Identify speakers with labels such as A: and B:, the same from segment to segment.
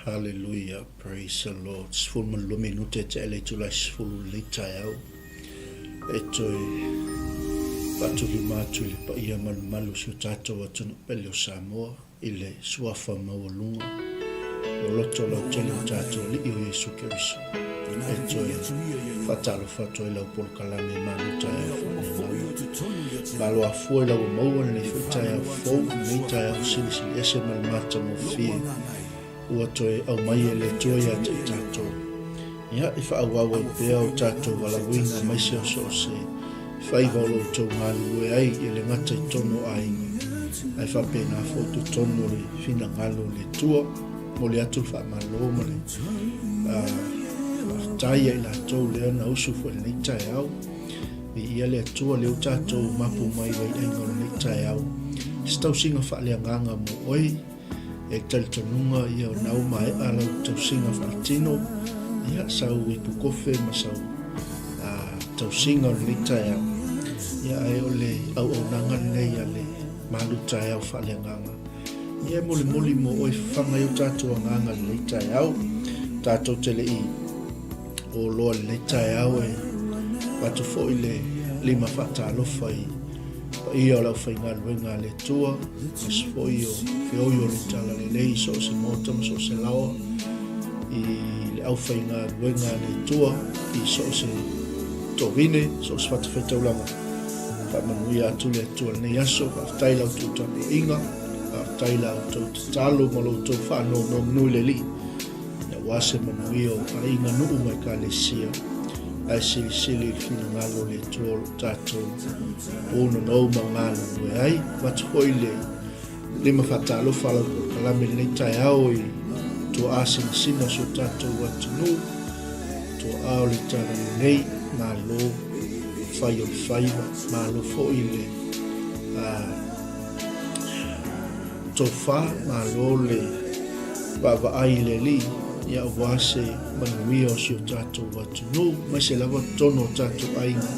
A: Hallelujah, praise the Lord. Sful minute te ele tu la sful le Taeao. Etoi patuli matu le pa ia malu su tato atu pele o Samoa ile suafa maulunga. O loto la tele tato li o Yesu Kristo. Etoi fatalo fato ila pol kalame manu Taeao. Malo afua ila mo le Taeao fo ni Taeao sili ese malmata mo fi. Ua toe au mai e le toe a te tato. Ia i wha awawa i pēa o tato wala winga mai se o so se. Whaiva o lo tau ngālu e ai e le ngata i tono a inga. Ai wha pēnā fotu tono le whina ngalo le tua. Mo le atu wha malo ma le. Taia i la tau le ana usu fo le nei Taeao. I ia le atua leo tato mapu mai wai ainga le nei Taeao. Stau singa wha le nganga mo oi. E talitonunga ia o nau mai ala tausinga whaatino ia sau i pukofe ma sau tausinga o le Taeao ia ai o le au nanga nei a le Malū Taeao Faaleagaga ia moli mo oi whanga i o tātou nganga le Taeao tātou tele i o loa le Taeao e watu fo i le lima whaatalofa ia o lau whainga luenga le tua, mas foi o whioi o le tala le lei so se mota ma so se lawa, i le au whainga luenga le tua, i so se tovine, so se whatawheta ulanga. Whamanui atu le tua nei aso, whaftai lau tū tapu inga, whaftai lau tū talo ma lau tū whanau no mnui le li. Na wase manui o inga nuu mai ka le sia. Ai sili fina ngalo le tolo tato ono no mangalo e ai watu hoi le lima fatalo fala kalame le Taeao i to asin sina so tato watu nu to ao le tana nei malo 𝚗𝚙𝚢𝚑𝚝 malo foi le to fa malo le baba ai le li ia wase manui o si o tatou watu no mai se lava tono tatou ainga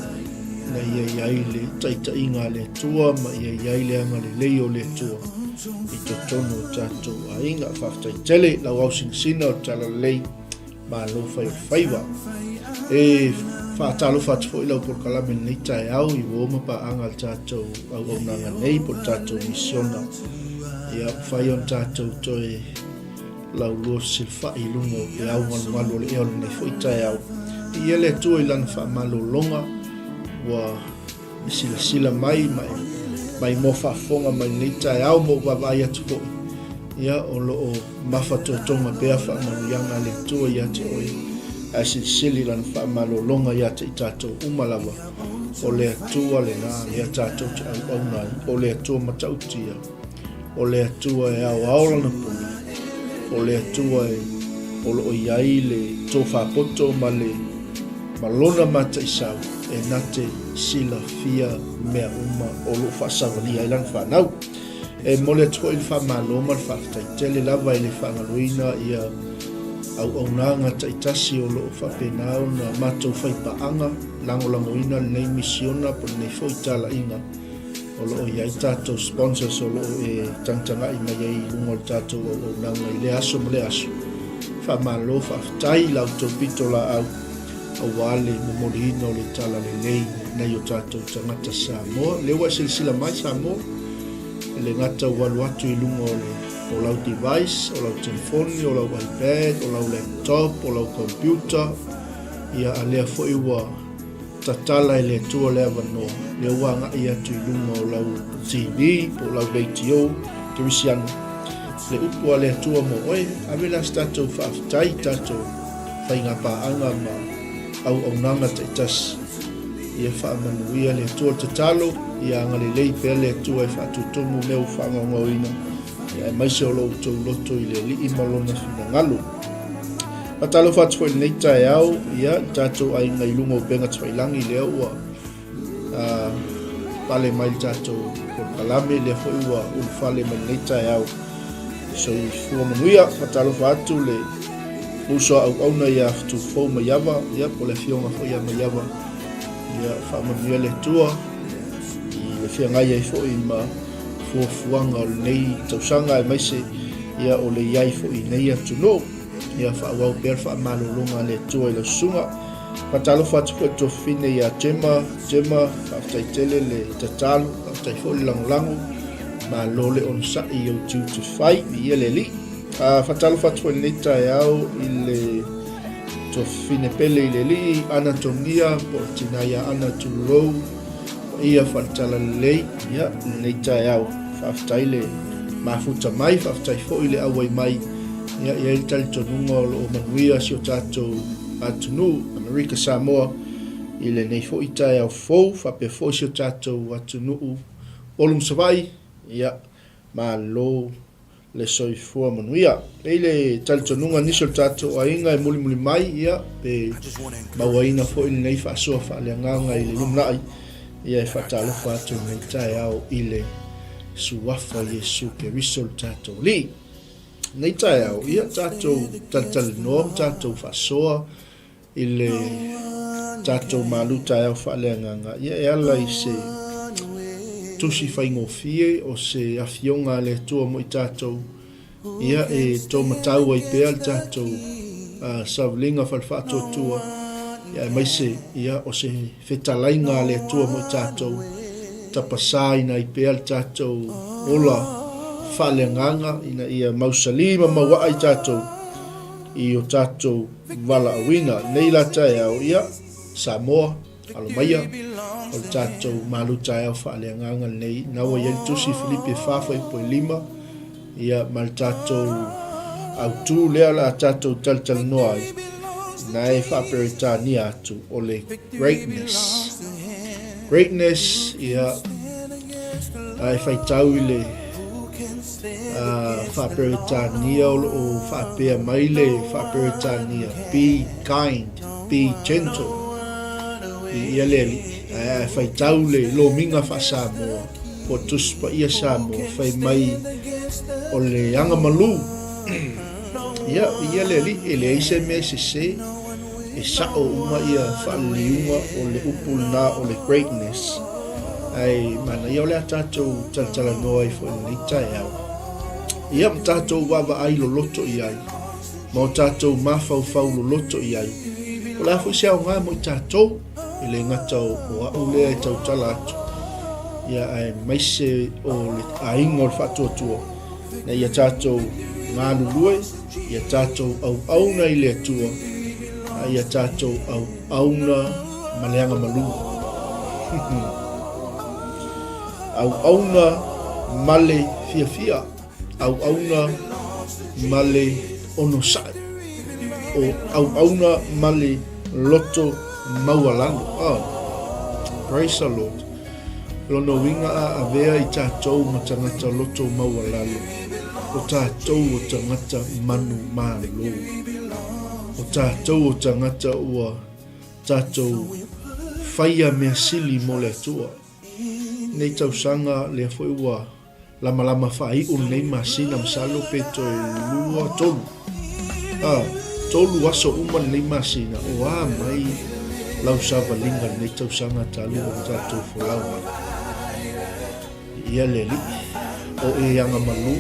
A: na ia le taita inga le tua ma ia le anga le leo le tua i to tono tatou ainga whaftai tele la wau sina o tala lei ma lo 𝚗𝚙𝚢𝚑𝚝 e whaatalo whatu fo ilau por kalame nei Taeao i woma pa anga tatou au nanga nei por tatou misiona ia whai on tatou toe lau lua silfa i lungo e au malu le eo nei fo i Taeao i ele tua i lana wha malolonga wa sila mai mo whafonga mai nei Taeao mo wawai atu fo ia o loo mawhato tonga pea wha manuyanga le tua i ate oi a sili lana wha malolonga i ate i tatou umalawa o le atua le ngā i a tatou te au nai o le atua matautia o le atua e au aorana puna o le atua e o lo iai le tō whapoto ma le malona mata i sau e nate sila fia mea uma o lo whasawani ai lan whanau e mole atua i le whamaloma le whakatai tele lava i le whangaluina ia au nanga taitasi o lo whapenao na matou whaipaanga langolangoina le nei misiona po nei whoitala inga o lo iai tātou sponsors o lo e tangtanga i mai ei lungo le tātou o nanga i le aso ma le aso. Whamalo whaftai lau tau pito la au wale momorino le tala le lei nei o tātou tangata Samoa. Le wa sila mai Samoa le ngata walu atu i lungo o lau device, o lau telefoni, o lau iPad, o lau laptop, o lau computer. Ia alea fo iwa tatala i le tua le awanoa. Le wanga i atu i lunga o lau TV, o lau radio, te wisiana. Le upua le atua mo oe, awela statou whaafitai tatou whainga paanga ma au nanga te tas. Ia whaamanuia le atua te talo, ia anga le lei pea le atua i whaatutomu leo whaangangauina. Ia maise o lau tau loto i le li imalona whina ngalo. Patalo whatu fo i nei Taeao, ia tatou ai ngai lunga o benga twailangi leo ua pale mai tatou por kalame le fo ua fale mai nei Taeao. So i fua manuia, patalo whatu le uso au auna ia tu fo maiava, ia po le fionga fo ia maiava. Ia whamanuia le tua, i le fia ngai ai fo i ma fuanga o nei tausanga e maise ia o le iai fo i nei atu no. ia whaawau pēr whaamalolonga le tua i lo sunga patalo fatu ko to fine ia jema aftai tele le tatalu aftai fo langolango ma lole on sa i o tu fai ia le li fatalo fatu le Taeao i le to fine pele i le li anatomia po tinaya anatulou ia fatala le ia le Taeao aftai le mafuta mai aftai fo i le awai mai ia ia tal tonunga o manuia si o tatou atunu Amerika Samoa i le nei fo i Taeao fo fape fo si o tatou atunu olum savai ia Malū le soifua manuia e le tal tonunga niso tatou ainga e muli mai ia pe mawaina fo i nei faasoa faaleagaga i le lumnai ia e faatalofa atu nei Taeao i le suafa Iesu Keriso le tatou li nei Taeao ia tatou taltalinoa tatou faasoa i le tatou Malū Taeao faaleagaga ia e ala i se tusi faigofie o se afioga le atua mo i tatou ia e tomatau ai pea le tatou savaliga falefaatuatua ia e maise ia o se fetalaiga le atua mo i tatou tapasā ina i pea le tatou ola faaleagaga ina ia mausalima mauaa i tatou i o tatou valaauina nei la Taeao ia Samoa alomaia o le tatou Malū Taeao faaleagaga lenei naua ia le tusi Filipi 4:5 ia ma le tatou autū lea la tatou talitalanoa ai na e faaperetania atu o le greatness ia ai faitau i le faaperetania o faapea mai le faaperetania be kind be gentle ia le faitau le lomiga faasamoa po tusi paia Samoa fai mai o le anga Malū ia le li e le aise me se e sao uma ia faaliunga o le upulna o le greatness ai mana ia o le tatou taltalanoa i fo le Taeao ia ma tatou wawaai loloto i ai ma o tatou mafaufau loloto i ai o la fo seaoga mo i tatou i le gata o a'u lea e tautala atu ia ae maise o le aiga o le faatuatua na ia tatou galulue ia tatou auauna i le atua a ia tatou auauna ma le aga Malū auauna ma le fiafia auauna ma le onosa'i o auauna ma le loto maualano praise the Lord lona winga a avea i tatou ma tagata loto maualalo o tatou o tagata manu Malū o tatou o tagata ua tatou faia mea sili mo le atua nei tausaga lea fo'i ua lamalama fa'ai'u lenei masina masalo pe toe lua tolu aso uma lenei masina o mai lau savaliga lenei tausaga talu o tatou folau ia le li'i o e anga Malū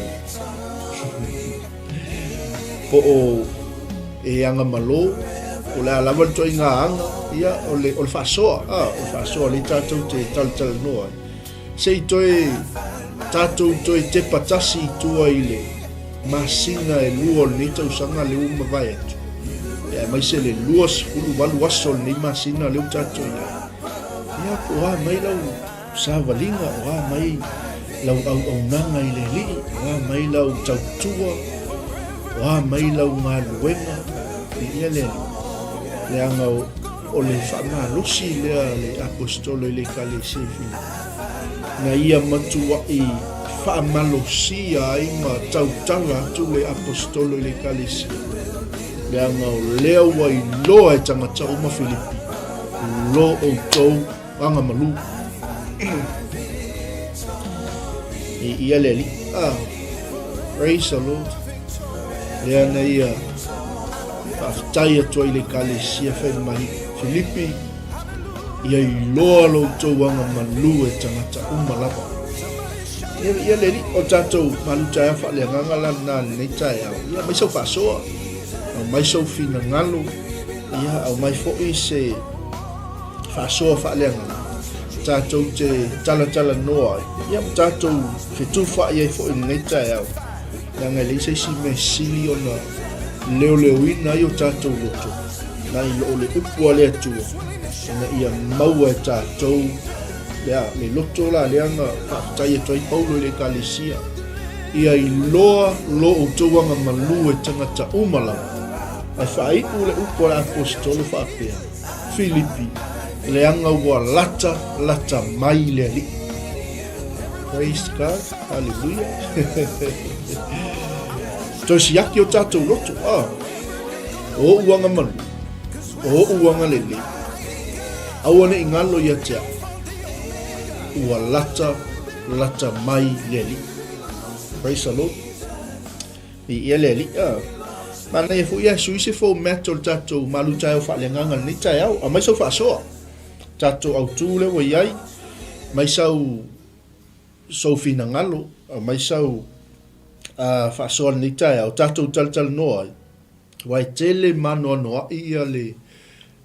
A: po o e anga Malū o le alava le toʻigaaga ia o le fa'asoa le tatou te talitalanoa sei toe tatou toe te patasi itua i le masina e lua o lenei tausaga le uma vai atu ia mai se le 28 aso lenei masina leu tatou ia po mai lau savaliga o mai lau auaunaga i le li'i o mai lau tautua o mai lau galuega ia le aga o le fa'amalosi lea le apostolo i le ekalesia na ia matua'i fa'amalosia ai ma tautaga atu le apostolo i le ekalesia le aga o lea ua iloa e tagata uma Filipi lo outou aga Malū ia le ali praise the Lord lea na ia fa'afetai atu ai le ekalesia fai mai Filipi ia iloa loutou aga Malū e tagata uma lava ia le ali o tatou Malū Taeao faaleagaga lana lenei Taeao ia mai sau fa'asoa mai sau fina ngalo ia au mai fo'i se whaasoa whaaleanga tātou te tala noa ia tātou whetu whaia fo'i nei Taeao na ngai leisa si me sili o na leo ina i o tātou loto na i loo le upua le atua na ia maua e tātou lea le loto la leanga whaatai e toi paulo i le kalesia ia i loa lo o tauanga Malū e tangata umala ai whaiku le upua le apostolo whaapea Filipi leanga ua lata mai le ali. Praise God, hallelujah. Tosi yaki o tātou loto o uanga Malū o uanga lele awane ingalo ia tea ua lata mai le ali. Praise the Lord. I le ali mana e fu ia suise fo metal tātou Malū Taeao Faaleagaga ni Taeao a mai sau whaasoa tātou au tūle wa iai mai sau fina ngalo mai sau whaasoa ni Taeao tātou tal noa wai tele mano noa ia le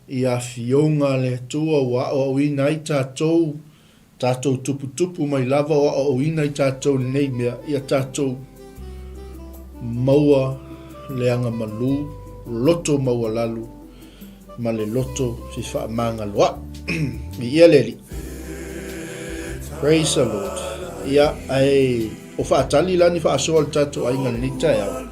A: ia fionga le tua wa o ina i tātou tupu mai lava o ina i tātou nei mea ia tātou maua leanga Malū loto maua lalu ma le loto si whaamanga loa mi ia leli. Praise the Lord. Ia ai o whaatali lani whaasoa le tātou ainga ni Taeao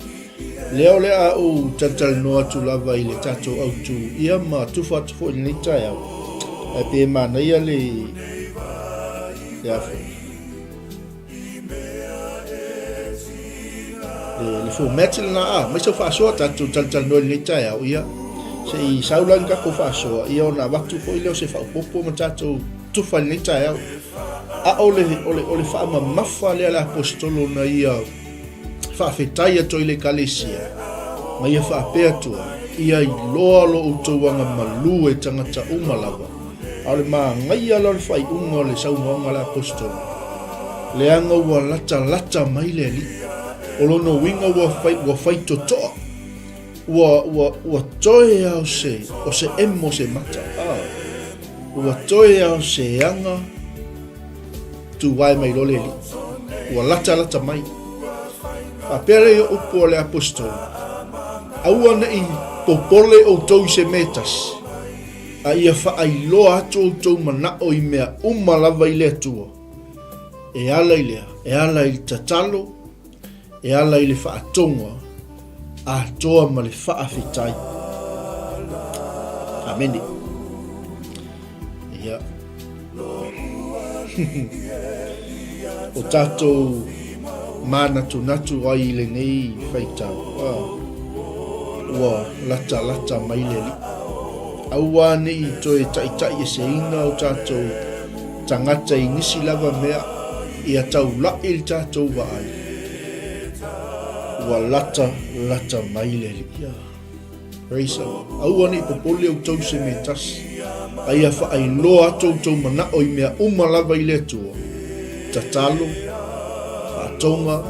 A: leo lea o tal noa tu lava i le tātou au tu ia ma tufa i ni Taeao ai pe mana ia le afu le fu metal na mai so whaasoa tātou tal noa ni Taeao ia se i saulan ka ko whaasoa ia ona watu fo i leo se whaupopo ma tātou tufa ni Taeao ole whaama mafa lea la apostolo na ia whaafetai ato i le kalesia ma ia whaapea tua ia i loa lo utauanga Malū e tangata umalawa ale maa ngai ala le whai unga le saumaonga la apostolo leanga ua lata mai le li olono winga ua whai totoa ua toe au se o se emo se mata ua toe au se anga tu wai mai lole li ua lata mai a pere o upo le apostolo aua na i popole o tau se metas a ia whaailoa atu o tau mana o i mea umalava i le atua e ala i le tatalo e ala i le whaatonga a toa ma le whaafetai amene ia o tātou mana natu ai le nei whaitau ua lata mai le li aua nei toi tai e se ina o tātou tangata i nisi lava mea ia tau la il tātou wa ai ua lata mai le li praise the Lord. Aua nei popole o tau se me tas ai a whaailoa tau mana o i mea umalava i le atua tatalo tonga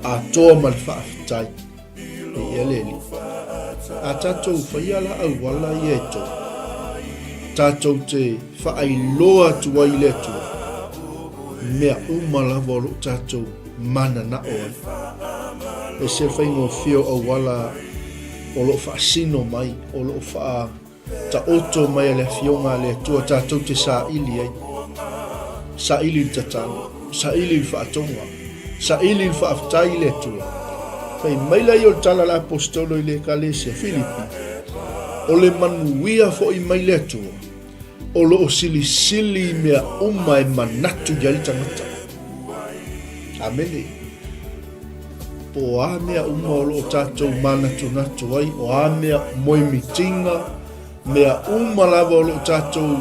A: a toa mal whaafitai i eleli a tātou whaiala au wala i eto tātou te whaailoa tua i leto mea umalawa lo tātou mana na oai e se whaingo whio au wala o lo whaasino mai o lo wha ta oto mai le fionga le tua tātou te sa ili ai sa ili tatalo sa ili whaatonga sa ili whaafitai le tua. Whai maila i o tala la apostolo i le kalesia Filipi. O le manuia fo i maile tua. O lo o sili mea uma e manatu jali tangata. Amene. Po a mea uma o lo o tātou manatu natu ai. O a mea moi mitinga. Mea uma lava o lo o tātou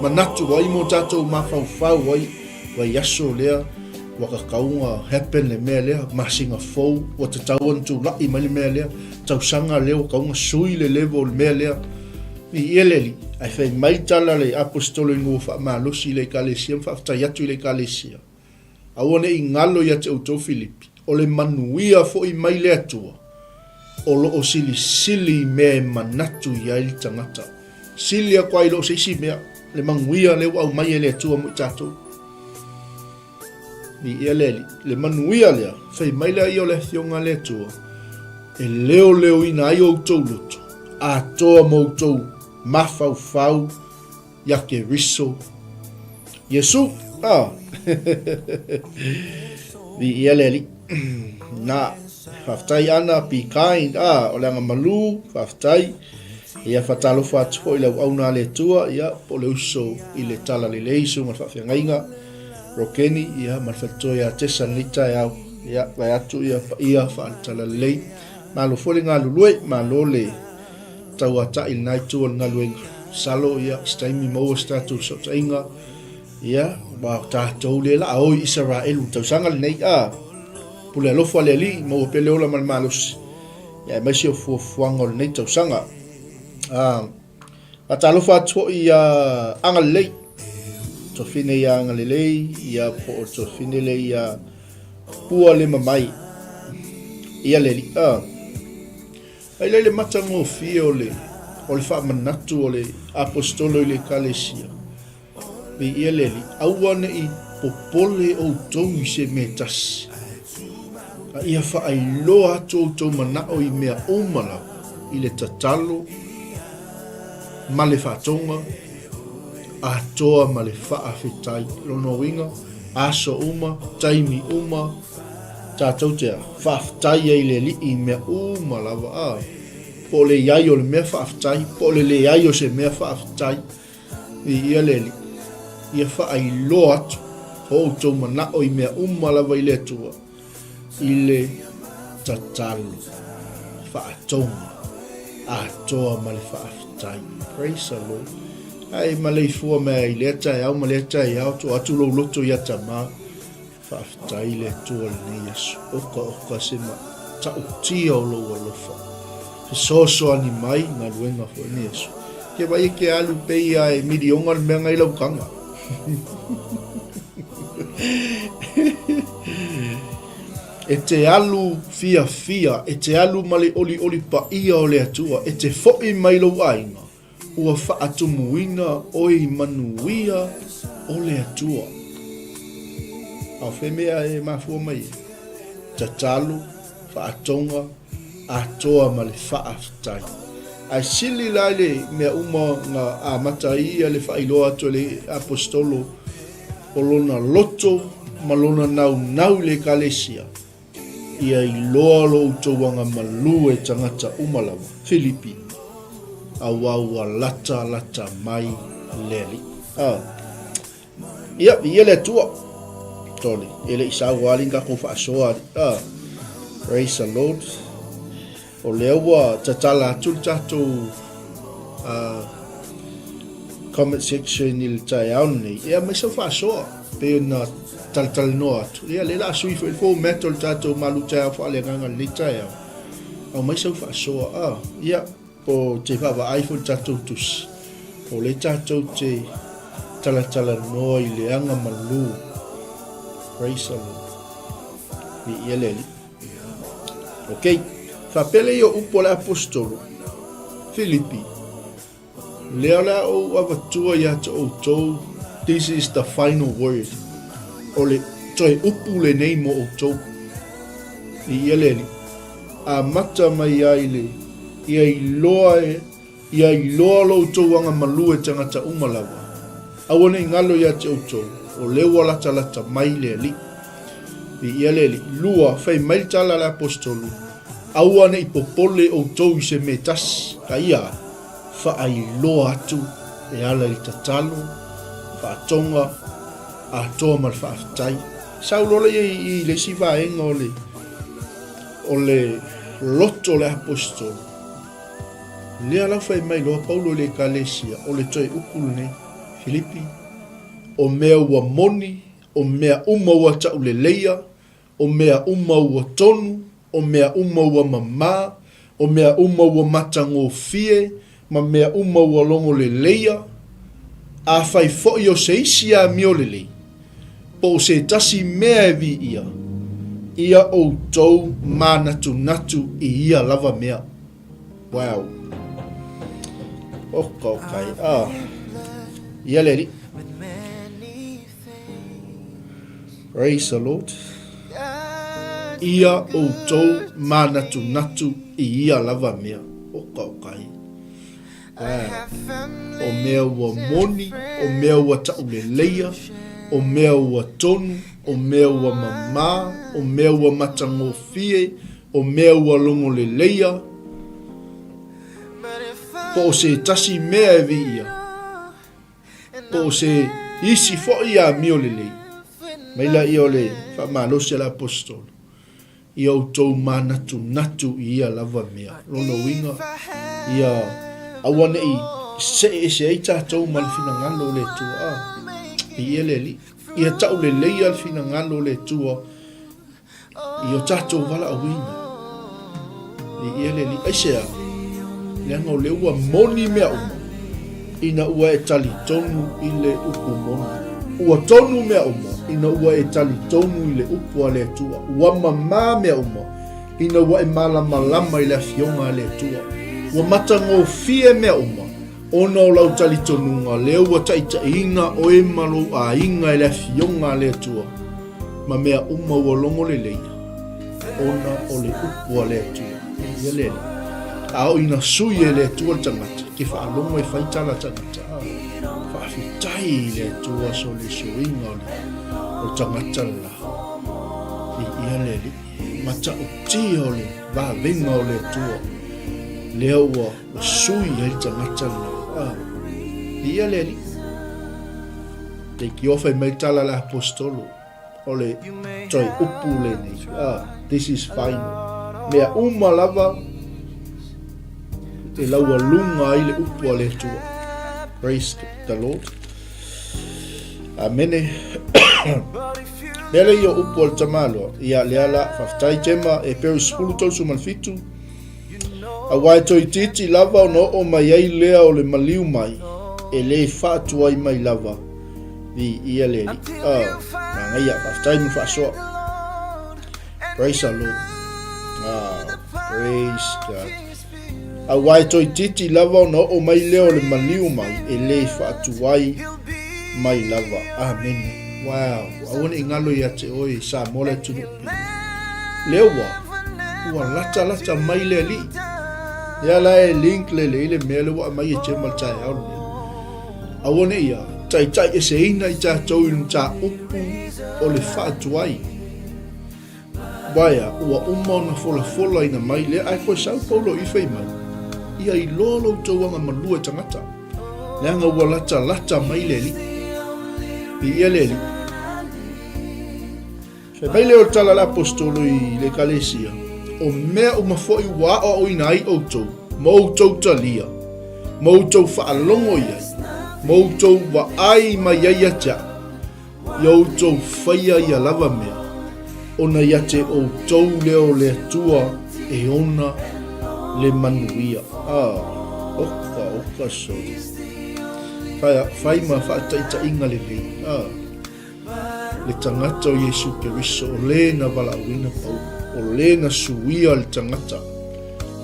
A: manatu ai mo tātou mawhauwhau ai. Wai aso lea. Waka kaunga happen le mea lea, masinga fau, wa te tauan tu lai mai le mea lea, tau sanga leo, kaunga sui le levo le mea lea. I eleli, ai whai mai tala le apostolo i ngua wha maalosi le kalesia, wha aftai atu le kalesia. Awane i ngalo ia te auto Filipi, o le manuia fo i mai le atua. o loo sili mea manatu ia ili tangata. Sili a kwai loo seisi mea, le manguia le wau mai le atua mo tatou. Ni ia le manuia lea, fai mai lea ia o le thionga le atua. E leo ina ai o tau loto, a toa mo tau mafau ya ke riso. Yesu, ni ia le na faftai ana be kind o le Malū faftai ia fatalo fatu fo ile au na le tua ia po le uso ile tala le leiso ma fafiangainga rokeni ia ma fatoya 𝗗𝗏𝗏𝗏𝗏 ia vai atu ia fa tala le malo fo le ngalului malo le tauata il nai tu ngalui salo ia staimi mo statu so tainga ia ba ta tole la o Israel tau sanga nei pule lofo le li mo pele ola mal malos ya mai se fo fuanga nei tau sanga atalo fa to ia angal le to fine ia angal le ia po to fine le ia pua le mai ia le ai le matango fio le o le fa manatu o le apostolo le kalesia be ia le awane i popole o tou se metas ia fa ai loa tou mana o i mea umala i le tatalo ma le fatonga a toa ma le fa afetai lono winga aso uma taimi uma tatou te fa afetai i le li i mea umala wa po le iai o le mea fa afetai po le iai o se mea fa afetai ia le li ia fa ai loa o tou mana o i mea umala wa i le tua ile tatalo fa'atonga atoa ma le fa'afetai. Praise the Lord. Ai ma le fua mea i le Taeao ma le Taeao to atu lo loto ia tama fa'afetai le tua le nei Yesu oka se ma ta'utia o lo alofa fesoasoa ani mai ngā luenga fo ni Yesu ke vai ke alu pei ai midionga le mea ngai laukanga e te alu fia e te alu male oli pa ia o le atua e te fo'i mai lo ainga ua whaatumuina oi manuia o le atua au whemea e mafua mai ta talu whaatonga atoa male whaaftai ai sili lai le mea uma ngā amata ia le whailoa to le apostolo o lona loto malona nau le kalesia ia i loa lo utawanga Malū e tangata umalawa Filipi awaua lata mai leli ia le tua tole ele isa walinga ko fa soa praise the Lord o lewa tatala tultato comment section il Taeao ni ia mai so fa soa pe na tal no atu ia le la sui fo metal tato Malū Taeao Faaleagaga le Taeao au mai so fa soa ia po te fa iPhone tato tus o le tato te tala no i le anga Malū praise the Lord ia le okay fa pele yo upo le apostolo Filipi le ala o avatua ya to this is the final word ole toi upu le nei mo o i ele a mata mai aile ia i loa lo tauanga Malū e tangata umalawa awane ngalo ya te o lewa lata mai le li i ele lua fai mai tala le apostolu awane i popole o i se metas ka ia fa ai loa atu e ala i tatalo fa tonga a toa mal whaafetai. Saulole i le siva enga o le loto le apostol. Le ala fai mai loa Paulo le kalesia o le toi ukulu ne Filipi. O mea ua moni, o mea uma ua tau le leia, o mea uma ua tonu, o mea uma ua mama, o mea uma ua matango fie, ma mea uma ua longo le leia, a fai fo'i o se isi a mio le lei. Po se tasi mea vi ia ia outou manatu I ia lava mea. Wow. Okay. Ia leri. Praise the Lord. Ia outou manatu I ia lava mea. Okay. O mea ua moni, o mea ua tauleleia, o mea ua tonu, o mea ua mamā, o mea ua matangofie, o mea ua longoleleia. Po o se tasi mea e vi ia. Po o se isi fo ia mio lelei. Meila ia o le whamalosi la apostol. Ia outou manatu I ia lava mea. Rono winga ia awane I se ei tātou ma le finangalo le tua. I ele li. Ia tau le leia le finangalo le tua. I o tātou wala awina. I ele li. Aisea. Leanga o le ua moni mea uma. Ina ua e tali tonu I le upu moni. Ua tonu mea uma. Ina ua e tali tonu I le upu a le tua. Ua mamā mea uma. Ina ua e malama I le fionga le tua. Ua matangofie mea uma. Ona o lau tali tonunga. Leo ua taitaina o e malo a inga I le fionga le tua. Ma mea uma ua longo le leia. Ona o le upu a le tua. Ia lele. Ao ina sui e le tua tangata. Ke whaalongo e whaitala tangata. Whaafitai le tua so le suinga o tangata la. Ia lele. Mata o tia o le vavenga o le tua. Lea ua sui e tangata la. Ia lele. Te ki ofa I maitala la apostolo. O le toi upu le nei. This is fine. Mea uma lava. E laua lunga I le upu a le tua. Praise the Lord. Amene. Lele I o upu al tamalo. Ia leala whaftai tema e peru spulu tausu malfitu. A wai toi titi lava o no o mai ai lea o le Malū mai. E le whaatua I mai lava. I ia leli. Nga ia whaftai mu whaasoa. Praise the Lord. Praise God. A wai toi titi lava o no o mai leo le Malū mai e le whaatuai mai lava. Amen. Wow. Awane ingalo ia te oi sa mole tunu. Leo ua lata mai le li. Ia la e link le le mele wa mai e te mal Taeao. Awane ia tai e se ina I tātou I ta upu o le whaatuai. Waia ua umona fola ina mai le ai koe sau paulo I whai mai. Ia I lolo tauanga Malū e tangata. Leanga ua lata mai le li. I ia le li. Fe mai leo tala la apostolo I le kalesia. O mea o mafoi wa o ina ai outou. Moutou talia. Moutou whaalongo iai. Moutou wa ai mai ia tia. Ioutou whaia ia lava mea. Ona ia te outou leo le tua e ona le manuia. Oka so. Fai ma whaataita inga le vei. Le tangata o Yesu Keriso o le na walawina pau. O le na suia le tangata.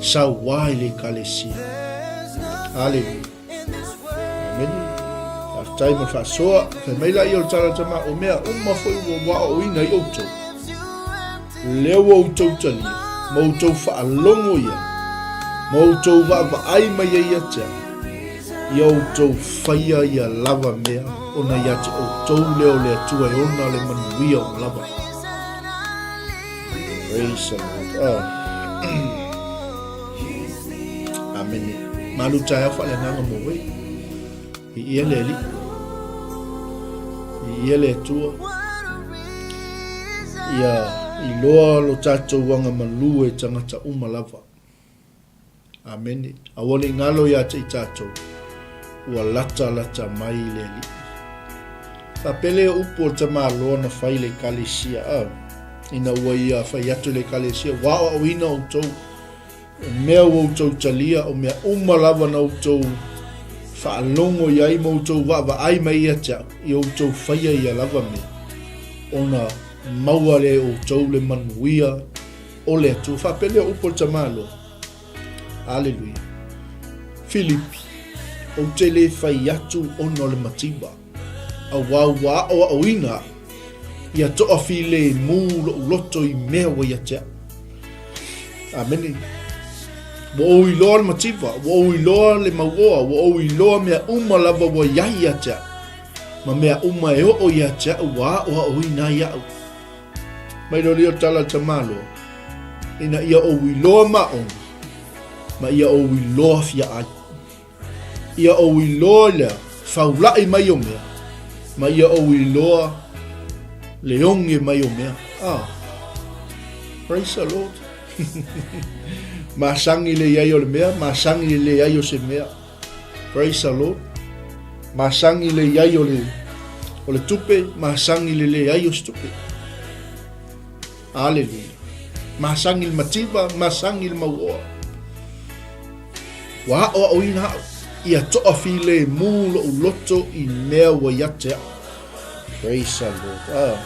A: Sa wai le kalesia. Hallelujah. Amen. Aftai ma whaasoa. Kai meila I o tala tama o mea umma foi wa o ina I outou. Leo outou talia. Moutou whaalongo ia. Moutou wa ai mai ia tia. Ioutou whaia ia lava mea. Ona ia te outou leo le atua e ona le manuia o lava. Praise the Lord. Amen. Malū Taeao Faaleagaga mo wei. I ia le li. I ia le atua. Ia I loa lo tātou wanga Malū e tangata uma lava. Amen. Awale ngalo ia te I tātou. Ua lata mai le li. Whapele upo ta māloa na whai le kalesia. Ina ua ia whai atu le kalesia. Wao au ina outou. Mea outou talia o mea uma lava na outou. Whaalongo iai moutou wa ai mai ia tia. I outou whaia ia lava mea. Ona maua le o tau le manuia o le atu whapele o upo ta malo. Hallelujah. Filipi, o te le whai atu o no le matiba. A wā o a oina, ia toa fi le mūlo uloto I mea wa ia tea. Ameni. Wa o I loa le matiba, wa o I loa le mauoa, wa o I loa mea lava wa iai ia tea. Ma mea e o ia tea wā o a oina iau. Mai lo leo tala ta malo. Ina ia o I loa maon. Ma ia o I loa fia ai. Ia o I loa lea faulai mai o mea. Ma ia o I loa leonge mai o mea. Praise the Lord. Masangi le iai o le mea, masangi le iai o se mea. Praise the Lord. Masangi le iai o le tupe, masangi le iai o se tupe. Hallelujah. Masangi le matiba, masangi le mauoa. Wa o oina ia toa fi le mūlo uloto I mea wa iatea. Praise the Lord.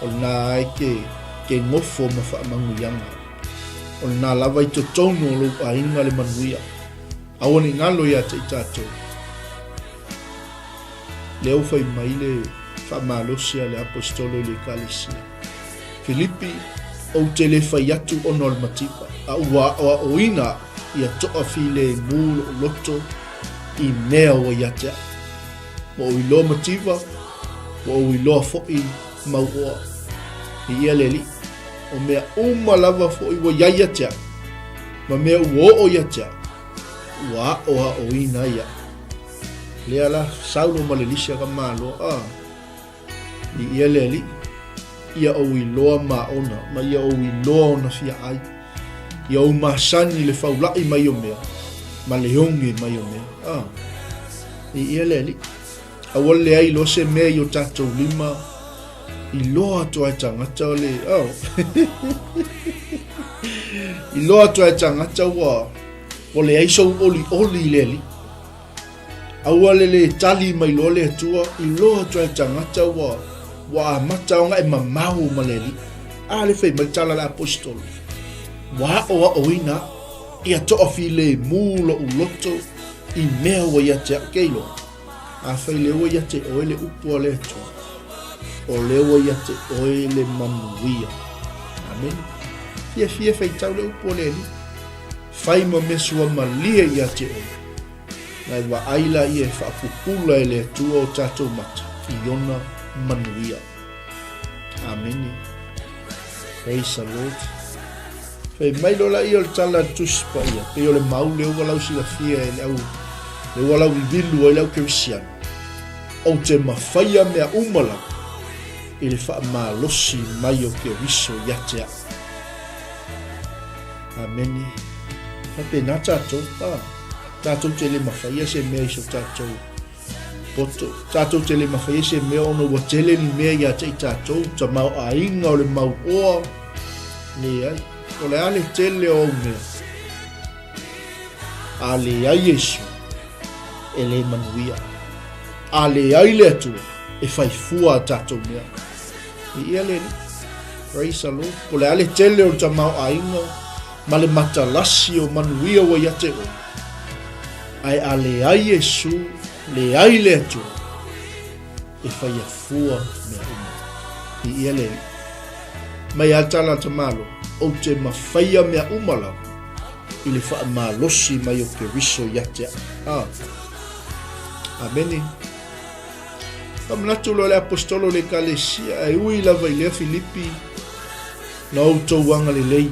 A: O nā ai ke ngofo ma whaamanguyanga. O nā lava I to tono o lo a inga le manuia. Awani ngalo ia te I tātou. Leo whai mai le whaamalosia le apostolo le kalisia. Filipi, o te le whai atu o no le matipa. A ua o ina ia toa fi le mūlo uloto I mea wa iatea. Mo o I loa matipa, mo o I loa fo'i mauoa. I ia leli. O mea lava fo'i wa iai atea. Ma mea ua o iatea. Ua o ina ia. Lea la saulo ma le lisia ka māloa. I ia leli. Ia o I loa maona. Ma ia o I loa ona fia ai. Ia o masani le faulai mai o mea. Ma le honge mai o mea. I ia leli. Awale ai lo se mea I o tātou lima. I loa toa tangata o le. I loa toa tangata wa. O le aiso oli leli. Awale le tali mai lo le atua. I loa toa tangata wa. Wa mata o ngai mamau maleli. Le fei mai tala la apostolo. Wa o oina. Ia toa fi le mūlo uloto. I mea wa ia te keilo. Fei le wa ia te oele upo le atua. O lewa ia te oe le manuia. Amen. Fia fai tau le upo le li. Fai ma mesua malia ia te oe. Nai wa aila ia e whaapupula e le atua o tātou mata. I ona manuia. Amen. Praise the Lord. Fai mai lola ia o le tala tuspa ia. Pe o le mau leo walau sila fia e le au. Le walau vilu o le au kerisiano. O te mawhaia mea umala. I le whaamalosi mai o ke riso iatea. Ameni. Hape nā tātou. Tātou te le mawhaia se mea iso tātou. Poto. Tātou te le mawhaia se mea ono wa tele ni mea iatea I tātou. Ta mau a inga o le mau oa. Le ai. O le ale tele o mea. A le ai Yesu. E le manuia. A le ai le atua. E fai fua tātou mea. I ia leli. Praise the Lord. O le ale tele o tamau a inga. Ma le matalasi o manuia wa ia te o. Ai a le ai Yesu. Le ai le atua. E fai a fua mea uma. I ia leli. Mai atala tamalo. O te mawhaia mea umala. I le wha malosi mai o ke riso ia te a. Ameni. Kamnatu lo le apostolo le kalesia e ui lava I lea Filipi na outou wanga le lei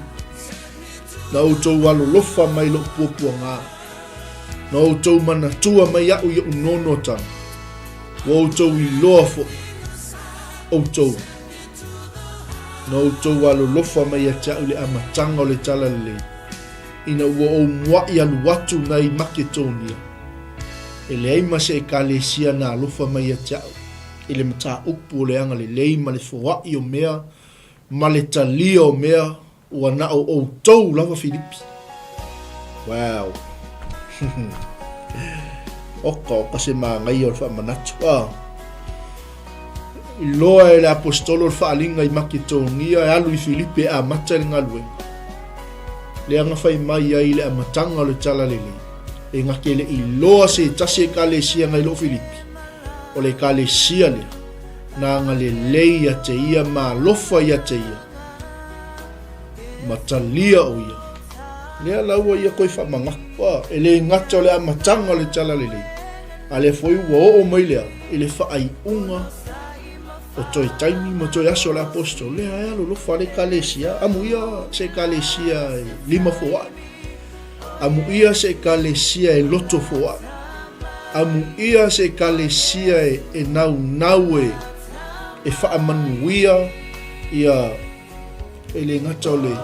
A: na outou walo lofa mai lo puapua ngā na outou manatua mai au I unono tang wa outou I loa fo outou na outou walo lofa mai a tau le amatanga o le tala le lei ina ua o mua I alu watu nai Maketonia e le aima se e kalesia na lofa mai a tau I le mata upu le anga le lei ma le fawai o mea, ma le talia o mea, ua na o tau lava Filipi. Wow. Oka se maa ngai o le wha manatu. loa e le apostolo le whaalinga I Makedonia e alu I Filipe a mata le ngalue. Le anga whai mai ai le amatanga le tala lele. E ngake le I loa se tase e kalesia ngai lo Filipi. O le kalesia le. Na nga le lei a te ia ma lofa ia te ia. Matalia o ia. Lea laua ia koe whamangakwa. E le ngata o le amatanga le tala lele. A le foi ua o mai lea. E le whaai unga. O toi taimi ma toi aso le apostol. Lea ea lo lofa le kalesia. Amu ia se kalesia 5 foa. Amu ia se kalesia e loto foa. Amu ia se kalesia e nau e whaamanuia ia e le ngata o le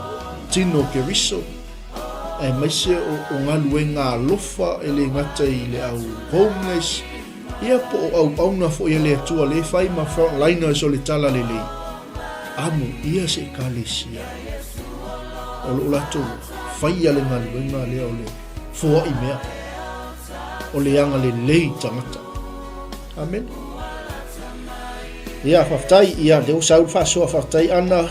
A: tino ke riso. E maise o ngalu e ngā lofa e le ngata I le au homeless. Ia po au auna fo ia le atua le whai ma frontliners o le tala le le. Amu ia se kalesia. O lo lato whai ale ngalu e ngā lea o le fua I mea. O le anga le lei tangata. Amen. Ia whaftai ia leo saul whasoa whaftai ana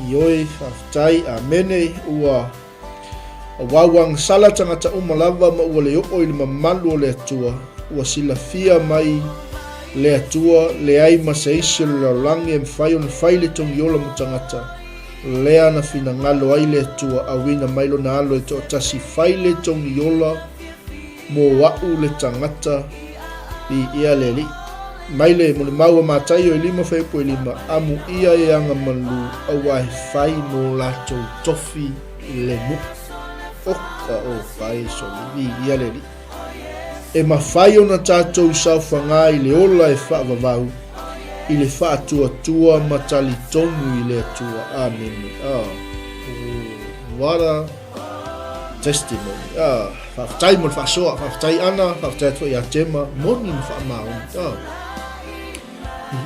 A: Ioi whaftai amene ua wawang sala tangata umalava ma ua le opo I le mamalu o le atua ua silafia mai le atua le ai masaisi o le laulangi e mwhai o le whai le tongi ola mo tangata lea na fina ngalo ai le atua awina mailo na alo e to tasi whai le tongi ola mo wau le tangata I ia le li Maile mo le maua mātai o 5.5 amu ia e anga Malū awa he whai mo lato tofi le mu oka o whai so li ia le li. E ma whai o na tātou sauwhanga I le ola e whaavavau I le whaatua matali tonu I le atua. Amen. What a testimony. Whaftai mo le whasoa, whaftai ana, whaftai atua I a tema, moni mo whaamau.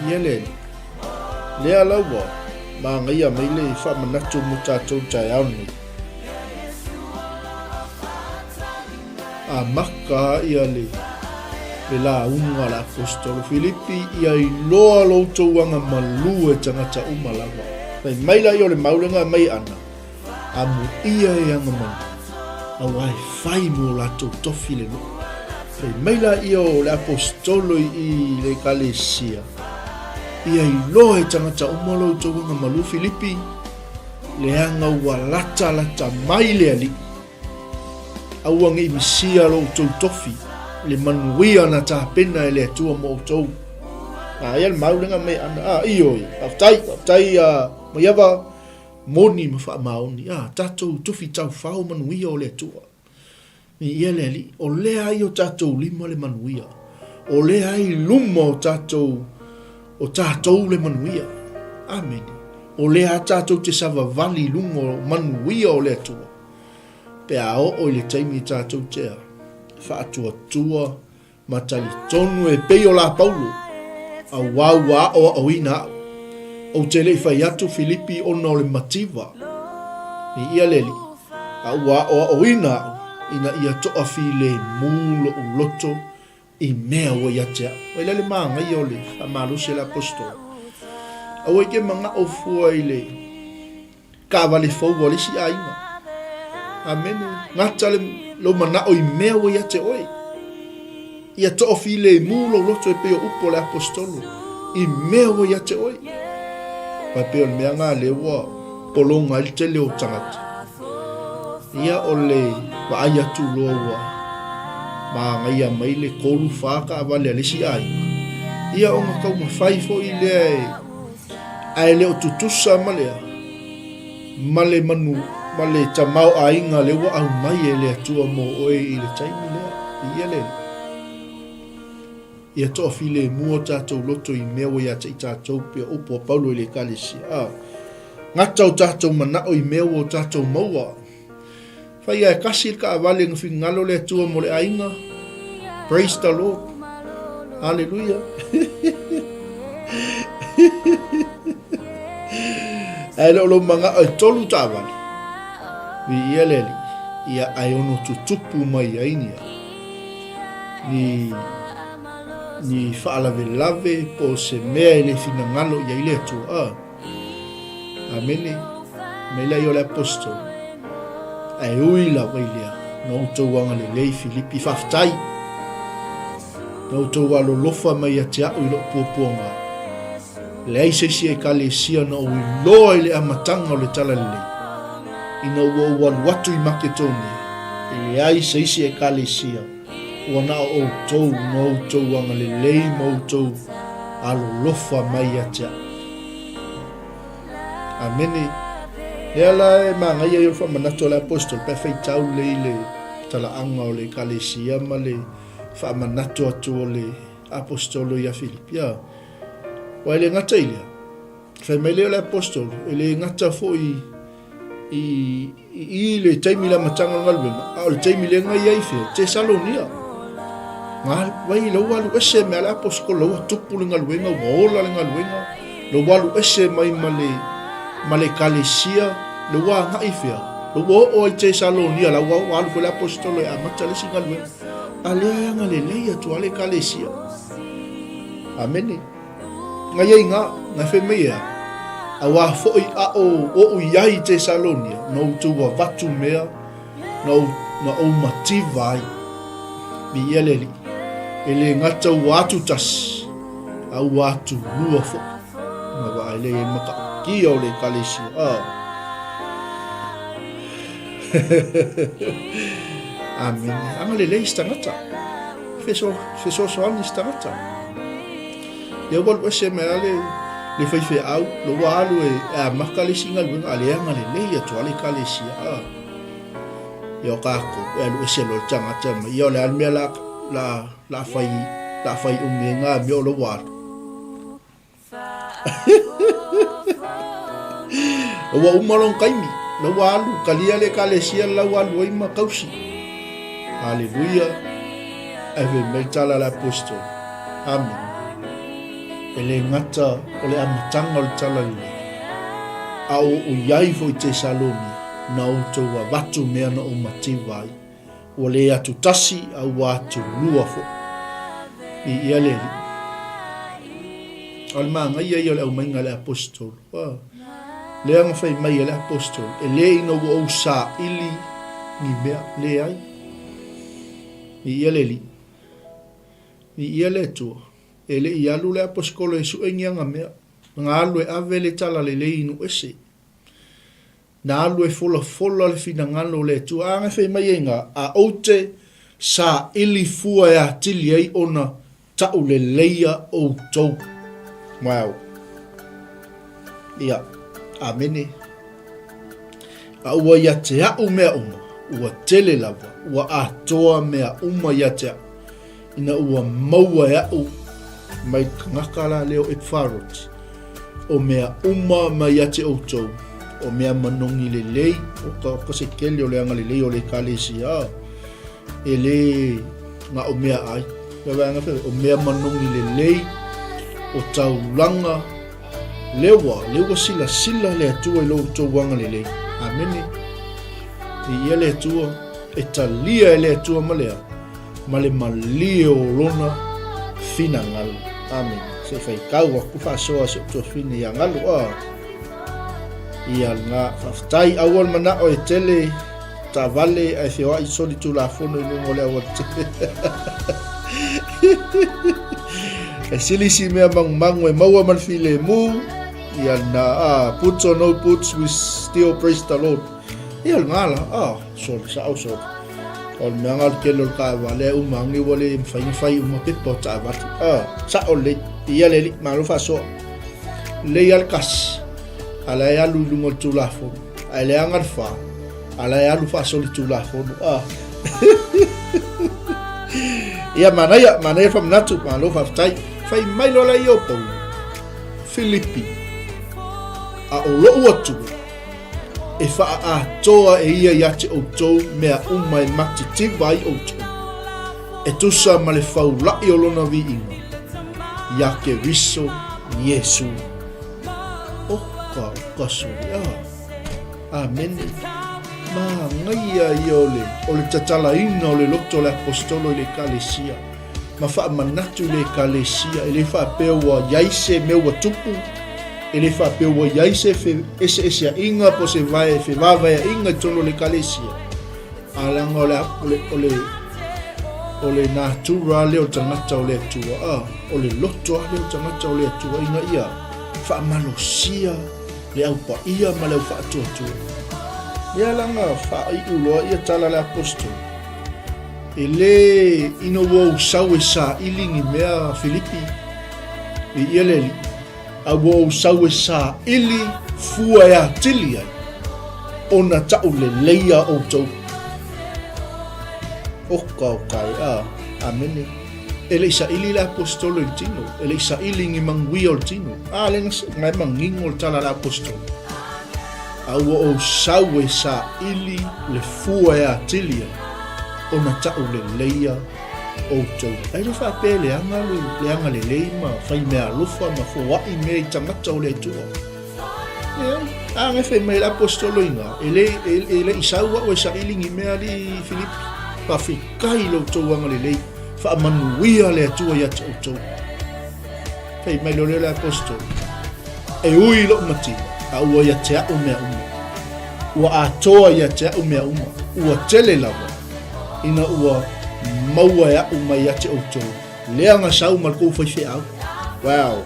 A: Ia lea laua ma ngai a meile I whamanatu mo tātou Taeao ni. A maka ia le la unga la apostolo Filipi ia I loa loutou anga Malū e tangata umalawa. Pai maila I o le maulenga mai ana. Amu ia e anga Malū. Awa e whai mo latou tofi le no. Pai maila I o le apostolo I le kalesia. Ia I loa e tangata umalo tau anga Malū Filipi le anga ua lata mai le ali auanga I misia lo tau tofi le manuia na tāpena e le atua mo tau ia le maulenga mai ana ioi aftai maiava moni ma whaamaoni tātou tofi tau whao manuia o le atua ia le ali o le ai o tātou 5 le manuia o le ai luma o tātou le manuia. Amen. O lea tātou te savavali lungo manuia o le atua. Pea o le taimi tātou tea. Whaatua matali tonu e pei o la Paulo. A waua o ina. O te le whai atu Filipi ona o le mativa. Ni ia leli. A wa o ina. Ina ia toa fi le mulo o loto. I mea o iatea. Wai lele maa ngai o le Malū se le apostol. Awa ke manga o fua I le ka wale fau wale si ainga. Amen. Ngata le lo mana o I mea o iatea oi. Ia toa fi le mulo loto e peo upo le apostolo. I mea o iatea oi. Pai peo le mea ngā lewa polonga il te leo tangata. Ia o le wa aia tu loa wa. Ma ngai a mai le kolu whaka wale a lesi ai. Ia o ngā kau mawhai fo I lea ai leo tutusa malea. Male manu, male tamau a inga lewa au mai e lea tua mo oe I le taimi lea. Ia lea. Ia toa file mua tātou loto I mea ia te I tātou pia upo a Paulo I le kalesia. Ngata o tātou manao I mea o tātou maua. Whai ai kasi ka awale ngā whingalo le atua mo le ainga. Praise the Lord. Hallelujah. Ai lo manga ai tolu ta awale. Vi ia leli. Ia ai ono tutupu mai ainia. ni whaalawelawe po se mea i le finangalo ia i le atua. Amene, me lai o le apostol. Ai ui la wailea, no tau anga le lei Filipi whaftai. No tau alo lofa mai a te au i lo puapuanga. Le ai seisi e ka le sia na ui loa i le amatanga o le tala le lei. Ina ua walu watu i Makedonia. I le ai seisi e ka le sia. Ua na o tau no tau anga le lei mo tau alo lofa mai a te au. Amene. Lea la e mangai e ufa manato le apostol pe fai tau le i le talaanga o le kalesia ma le fa manato atu o le apostolo ia Filipia. Wa le ngata ilia. Fai mai le apostol, ele ngata fo i le taimi la matanga ngalwenga, a le taimi le ngai ai fe, Tesalonia. Ngal, wai lo walu ese me ala apostol lo tupu le ngalwenga, wola le ngalwenga, lo walu ese mai male kalesia, le wa ngai fe. Lo wo o Tesalonia la wa walu ko le apostol e amata le singalwenga. Ale anga le leia tu ale kalesia. Amene. Ngai nga fe mea. Awa foi a o iai Tesalonia no tu wa vatu mea no o mativai mi eleli ele ngata watu tas au watu lua fo ma va ele maka ki o le kalesi amen anga le istangata feso so an istangata eu vou você me le fai au lo walu e a makale singa lu ale anga le le to ale kale sia yo ka ko e lu se lo tanga tama yo le almia la fai umenga mi lo wa wa umalon kaimi lo walu kalia le kale sia la walu i makausi haleluya ave metala la apostol amen. Ele ngata o le amatanga o le talalile. A o iai fo i Tesalonia na o tau a watu mea na o mativai. O le atu tasi a watu lua fo. I ia leli. Al maanga ia ia le au mainga le apostol. Le anga fai mai le apostol. E le ina o sa ili ni mea le ai. I ia leli. I ia le tua. Ele i alu le apostolo e su engianga mea. Nga alu e ave le tala le inu ese. Na alu e fola le fina ngalo le tu. Anga fei mai inga a oute sa ili fua e atili ei ona tau le leia o tau. Wow. Ia. Amene. A ua ia te au mea uma. Ua tele lava. Ua atoa mea uma ia te au. Ina ua maua e au. Mai ngakala leo e wharot. O mea uma mai ate outou. O mea manongi le lei. O ka se kele o le anga le lei o le kalesia. E le nga o mea ai. O mea manongi le lei. O tau langa. Lewa sila le atua i lo outou wanga le lei. Amene. I ia le atua. E talia e le atua malea. Male malie o lona. Fina ngalu. Amen. Se fai kau aku fasoa se tu fina yang ngalu. Ia nga faftai awal mana o tele ta vale ai fewa i soli tu la fono no ngole awal. E sili si mea mang we maua man file mu. Ia na puts or no puts we still praise the Lord. Ia ngala so so. O me angal kelo ka wale umangi wale fai umapipo ta bat sa ole ia le malu faso le al kas ala ya lulu tulafo ala angal fa ala ya lu faso tulafo ia manaya fam natu malu fai fai mai lo la yopo Filipi a olo watu e faa a toa e ia yate o tou mea umai mati tivai o tou. E tusa ma le fau lai o lona vi inga. Iake riso Yesu. Oka suri Amen. Ma ngai ia i o le tatala ina o le loto le apostolo i le kalesia. ma whaamanatu le kalesia, ele whaapea wa yaise me wa tupu, ele whaapea wa yaise ese a inga po se vai, fe vavai a inga tono le kalesia. Alanga ole nā tura leo tangata o le atua, ole loto leo tangata o le atua, inga ia, whaamanosia, le au pa ia ma leo whaatua. Ia langa whaai uloa ia tala le apostol. Ele ino wau sau sa ilingi mea Filipi. Ia leli, a wau sau sa ili fua ya tili ai. Ona tau le leia o tau. Oka o kai amene. Ele isa ili le apostolo il tino. Ele isa ilingi mangui o tino. Le ngai mangingo tala le apostol. A wau sau sa ili le fua ya tili ai. Ona tau le leia o tau. Ai le whape le anga le leima, whai mea lufa, ma fuwai mea i tangata o le tua. Anga whai mea le apostolo inga, ele isaua o isa ilingi mea li Filipi, pa whikai lo tau anga le lei, wha manuia le atua ia tau tau. Whai mea le apostolo. E ui lo matina, a ua ia te au mea uma. Ua atoa ia te au mea uma. Ua tele lawa. Ina ua maua ya umai ate auto. Lea nga sau malkou whaiwhi au. Wow.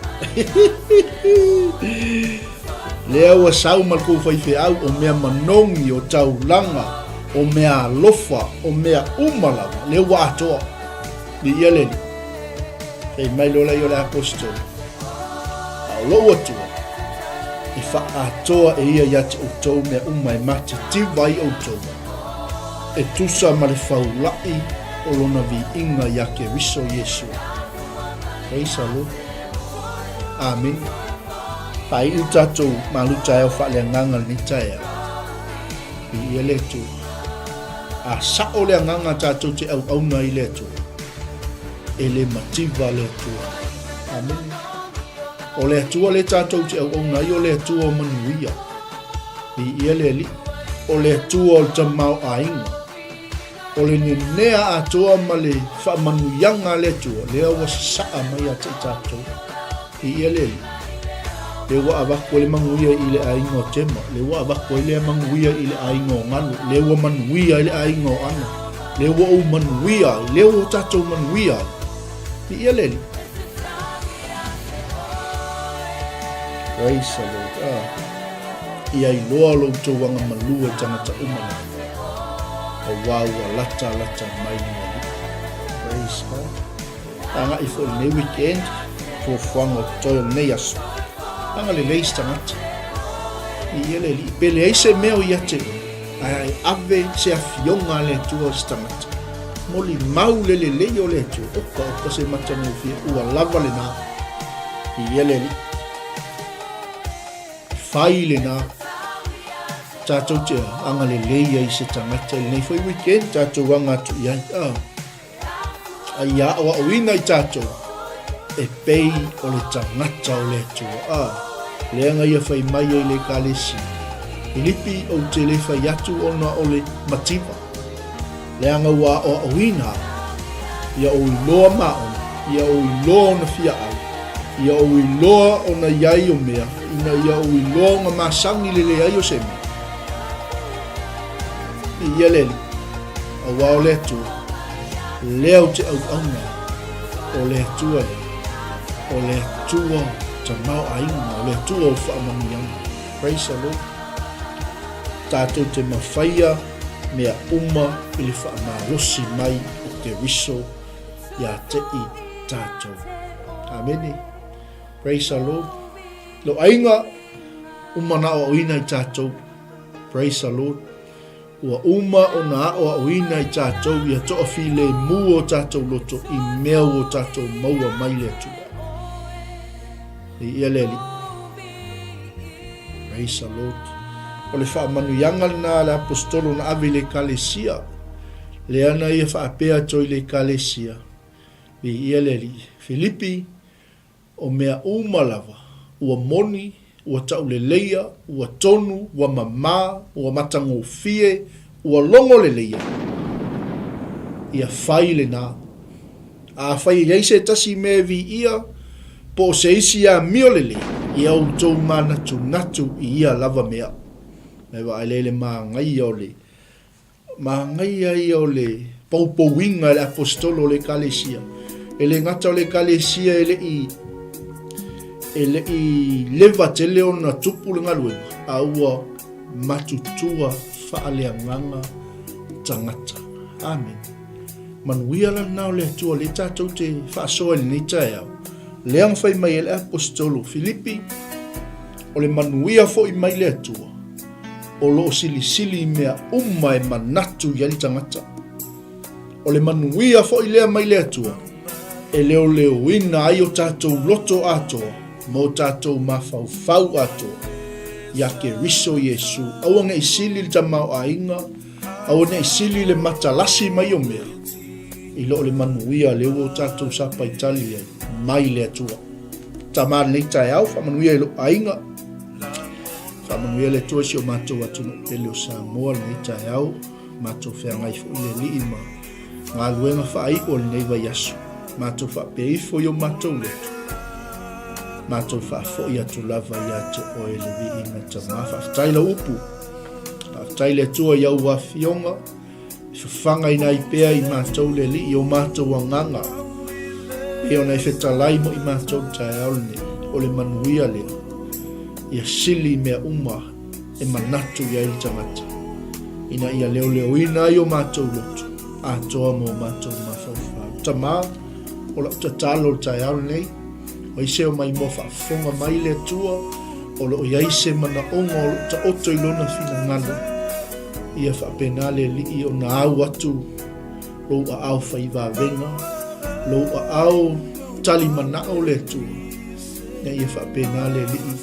A: Lea ua sau malkou whaiwhi au o mea manongi o tau langa, o mea lofa, o mea umalawa. Lea ua atoa. Ni ia leni. Hei mai lola i o le apostol. Au lo atua. I wha atoa e ia yate auto mea umai mati tivai auto. E tusa ma le whaulai o lona vi inga ia ke riso Yesu. Praise the Lord. Amen. Pai u tatou Malū Taeao Faaleagaga ni Taeao. I ia le tu. A sao le anganga tatou te au auna i le tu. E le mativa le tu. Amen. O le atua le tatou te au auna i o le atua o manuia. I ia le li. O le atua o le tamau a inga. O le nea atoa ma le whaamanuyanga le atua, lea wa saa mai a te tātou. I ia le wa awako le manguia i le aingo tema, le wa awako le manguia i le aingo nganu, le wa manuia i le aingo ana, le wa o manuia, le wa tātou manuia. I ia le Praise the Lord. Ia i loa lo tō wanga Malū e tangata umana. A wau a lata mai ni. Praise God. Anga i fo le weekend for whango toyo nei aso. Anga le leis tangata. I ele li pele ai se meo i ate. Ai ave se afionga le tua tangata. Moli mau le o le tua. Oka se matanga fia ua lava le na. I ele li. Fai le na. Tātou te anga le leia i se tangata nei whai weekend, tātou wanga atu iai. Ai a o awina i tātou, e pei o le tangata o le atua. Leanga ia whai mai i le kalesi. Filipi o te le whai atu ona o le mativa. Leanga wa o awina, ia o iloa maona, ia o iloa ona fia au, ia o iloa ona iai o mea, ina ia o iloa nga masangi le ai o se mea. I ia leli, a wao le atua, leo te au auna, o le atua ta mau ainga, o le atua o whaamanianga. Praise the Lord. Tātou te mawhaia, mea uma, i le whaamarosi mai, o te riso, ia te i tātou. Amen. Praise the Lord. Lo ainga, umana o ina i tātou. Praise the Lord. Ua uma o na o a oina i tātou ia toa fi le mu o tātou loto i mea o tātou maua mai le atua. I ia leli. Praise the Lord. O le whaamanuyanga na le apostolo na ave le kalesia. Le ana ia whaapea toi le kalesia. I ia leli. Filipi o mea umalawa. Ua moni. Ua tau le leia, ua tonu, ua mamā, ua matango fie, ua longo le leia. Ia whai le nā. a whai rei se tasi me vi ia, po se isi a miolele, ia o tau manatu natu i ia lava mea. Me wa ailele maa ngai ole, maa ngai ai ole, paupowinga le apostolo le kalesia. Ele ngata le kalesia ele i leva te leo na tupu le ngaluenga, a ua matutua faaleagaga tagata. Amen. Manuia la nao le atua le tatou te whaasoa le nei Taeao. Leang whai mai le apostolo Filipi, o le manuia fo i mai le atua. O lo sili mea e manatu i ali tangata. O le manuia fo i lea mai le atua. E leo ina ai o tatou loto atoa, mo tatou mafau atoa. Ia ke riso Yesu, au anga i sili le tamau a inga, au anga i sili le matalasi mai o mea. I lo le manuia le o tatou sapa Italia mai le atua. Tamar le Taeao, fa manuia i lo a inga. Fa manuia le tua si o matou atunu e leo Samoa le Taeao, matou whea ngai fo i le li ima. Ngā luenga wha ai o le neiva yasu. Matou wha pei fo i o matou letu. Matou wha fo i atu lava i ate o e le vi inga tamā. Whaftaila upu. Whaftaila tua i au wafionga. Whanga ina i pea i matou le li i o matou wanganga. E ona i whetalai mo i matou Taeao ne. O le manuia lea. Ia sili mea e manatu i aili tangata. Ina ia leo ina i o matou lotu. A toa mo matou mawhawhau. Tamā, o la tatalo o Taeao nei. O i seo mai mo whaafonga mai le tua. O lo iai se mana onga o ta oto i lona fina ngana. Ia whaapenale li i o na au atu. Lo a au whaiva venga. Lo a au tali mana o le tua. Ia ia whaapenale li i.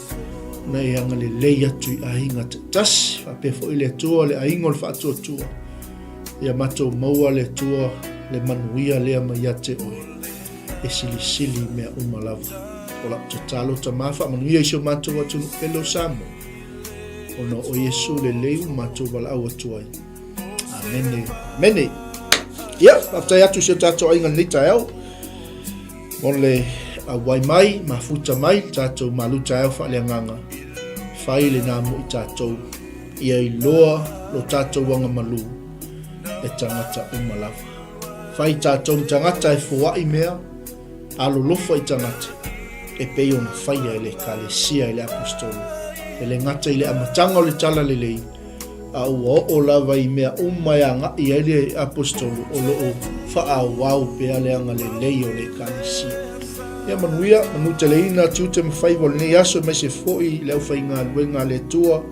A: Na i anga le lei atu i ahinga te tasi. Whaapefo i le tua le ahinga o le whaatua tua. Ia matou maua le tua le manuia lea mai ate oe. E sili mea lava. O la tatalo tamawha manuia isio matou atunu pelo samo. Ona o Yesu le leu matou wala au atuai. Amene. Mene. Ia, aftai atu sio tatou ainga ni Taeao. Mon le awai mai, mafuta mai, tatou Malū Taeao Faaleagaga. Fai le namo i tatou. Ia i loa lo tatou wanga Malū. E tangata lava. Fai tatou tangata e fuai mea, alo lofa i tangata. E pei ona faia ele kalesia ele apostolo. Ele ngata ile amatanga o le tala lelei. A ua o lava i mea anga i ele apostolo o loo faa wau pea leanga lelei o le kalesia. Ia manuia, manu teleina tiute mawhai wale ne aso mai se foi leo fai ngā luenga le tua.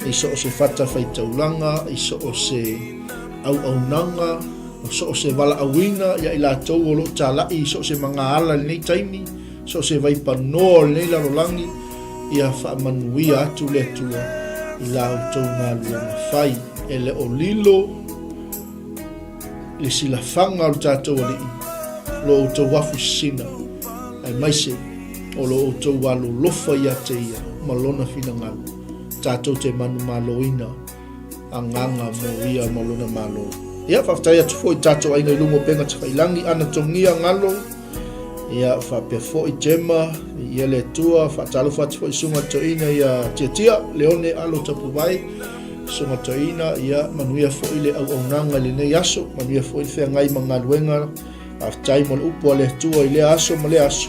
A: Iso o se fata fai taulanga, iso o se au nanga, o se wala awina, ia i la tau o lo talai, so se mga ala nei taimi, so se vai panoa nei larolangi, ia wha manuia atu le tua, i la au tau ngā luenga whai, e le o lilo, le sila whanga o tātou o lii, lo o tau wafu sina, ai maise, o lo o tau walo lofa ia te ia, malona fina ngalu, tātou te manu maloina, anganga mo ia malona malo. Ia whaftai atu fo i tatou ainga i lungo penga takailangi ana tongia ngalo. Ia whape fo i jema, ia le tua, whatalo whati fo i sunga toina ia tia leone alo tapu vai. Sunga toina, ia manuia fo i le au nanga le nei aso, manuia fo i le whea ngai mga luenga. Whaftai mo le upo le tua i le aso ma le aso.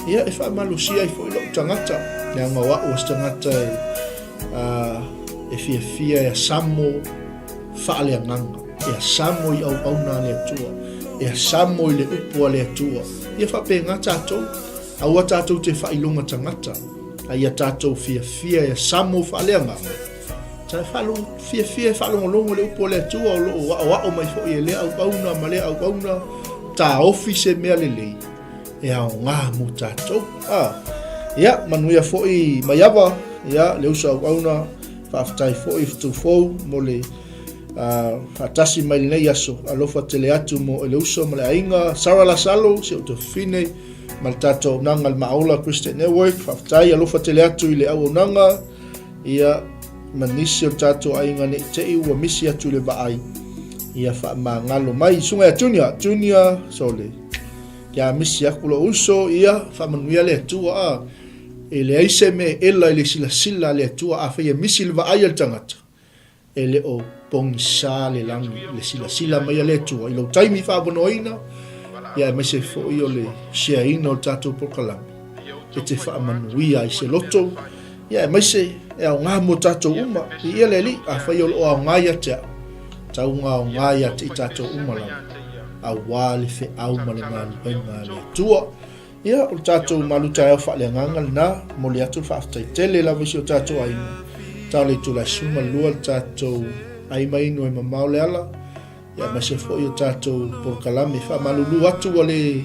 A: Ia e wha malusia i fo i lo tangata. Nea ngā wao as tangata e fia e samo Faaleagaga. E samo i au na le atua. E samo i le upo le atua. Ia whapenga tātou. Aua tātou te whailonga tangata. Ia tātou fia e samo Faaleagaga. Tai whalu fia whalonga le upo le atua. O wao mai fo i le au na ma le au na. Tā ofise mea le lei. E au ngā mo tātou. Ia manuia fo i maiawa. Ia le usa au na. Whaaftai fo i ftufou mo le atasi mai nei aso alofa tele atu mo ele uso mo le ainga sara la salo se o te fine mal tato nanga al maola Christian Network whaaftai alofa tele atu i le au nanga ia manisi o tato ainga ne te iwa misi atu le vaai ia wha ma ngalo mai sunga ya tunia so le ya misi aku lo uso ia whamanuia le atua e le aise me ela i le sila le atua a whaia misi le vaai al tangata e le o pongisa le langi le sila mai le atua i lo taimi whabonoina ia e mese fo i o le siaina o tatou pokalami e te whaamanuia i se loto ia e mese e au ngā mo tatou uma i ia le li a whaia o au ngāia te au tau ngā o ngāia te i tatou uma lau a wale fe au ma le ngā le atua ia o tatou Malū Taeao Faaleagaga na mo le atu whaafetaitele lava isi o tatou aina tau le tula suma lua le tatou ai mai no e mamau le ala ia mase fo'i o tatou polokalame whaamalulu atu o le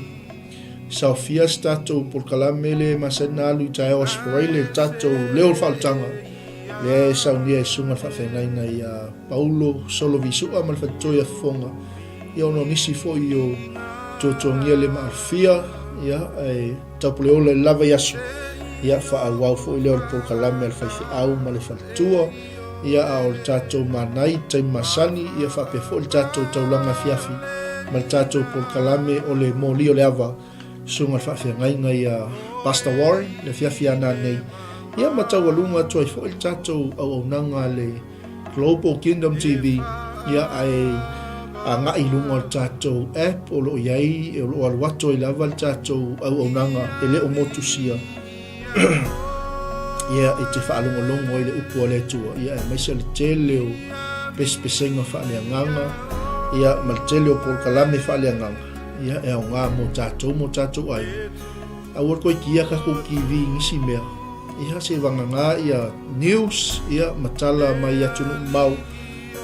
A: saofia se tatou polokalame le masena Malū Taeao Aspirai le tatou leo le whaalutanga le saunia e sunga whaafengaina ia Paulo solo visua ma le whaatoia fonga ia ono nisi fo'i o totongia le maafia ia e tapuleo le lava yasu ia whaawau fo'i leo le polokalame al whaifeau ma le whalatua ia a o le tatou manai taimi masani ia whape fo'i le tatou taulanga fiafi ma le tatou polokalame o le moli o le ava sunga whaafengainga ia Pastor Warren le fiafi ana nei ia matau alunga atu ai fo'i le tatou au nanga le Global Kingdom TV ia ai a ngai lunga o tatou app o loo iai e o loo aluato i lava le tatou au nanga e le o motusia ia e te whaalongolongo i le upu o le atua ia e maisa le tele o pespesenga Faaleagaga ia ma le tele o polokalame Faaleagaga ia e au ngā mo tatou ai au ar koe kia kako kiwi ngisi mea ia se wanganga ia news ia matala mai atu no mau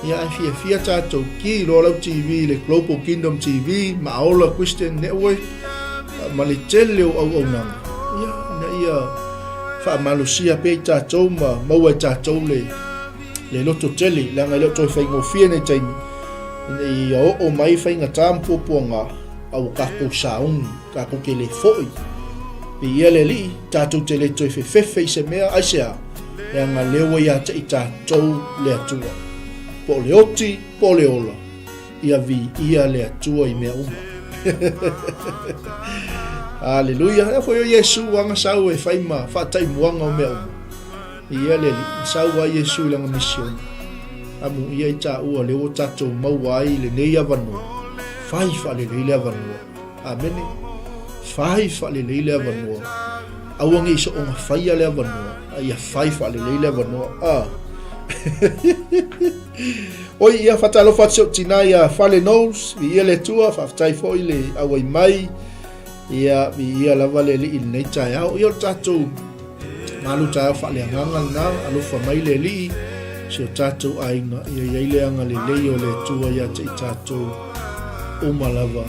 A: ia ai fia tatou ki Rolau TV le Global Kingdom TV Maola Christian Network ma le tele o au nanga ia na ia whaamalusia pe tatou ma maua tatou le loto tele la ngai loto whaingofia nei taimi i o mai whainga tāmpuapuanga au kako saungi kako ke le foi pe ia le li tatou tele toi whewhewhe i se mea aisea la ngai lewa ia te i tatou le atua po le oti, po le ola. Ia vi ia le atua i mea uma. Aleluia. E foi o Yesu wanga sau e whaima, whatai muanga o mea uma. Ia le li, sau a Yesu langa mission. Amu ia i ta ua le o tatou mauai le nei avanua. Whaifa le leile avanua. Amene. Whaifa le leile avanua. Awange iso o nga whaia le avanua. Ia whaifa le leile avanua. Oi ia fatalo fatso tina ia fale nose ia le tua fatai foi le awai mai ia lava le li nei Taeao ia tatou Malū Taeao Faaleagaga na alofa mai le li se tatou ainga ia ile anga le o le tua ia te tatou uma lava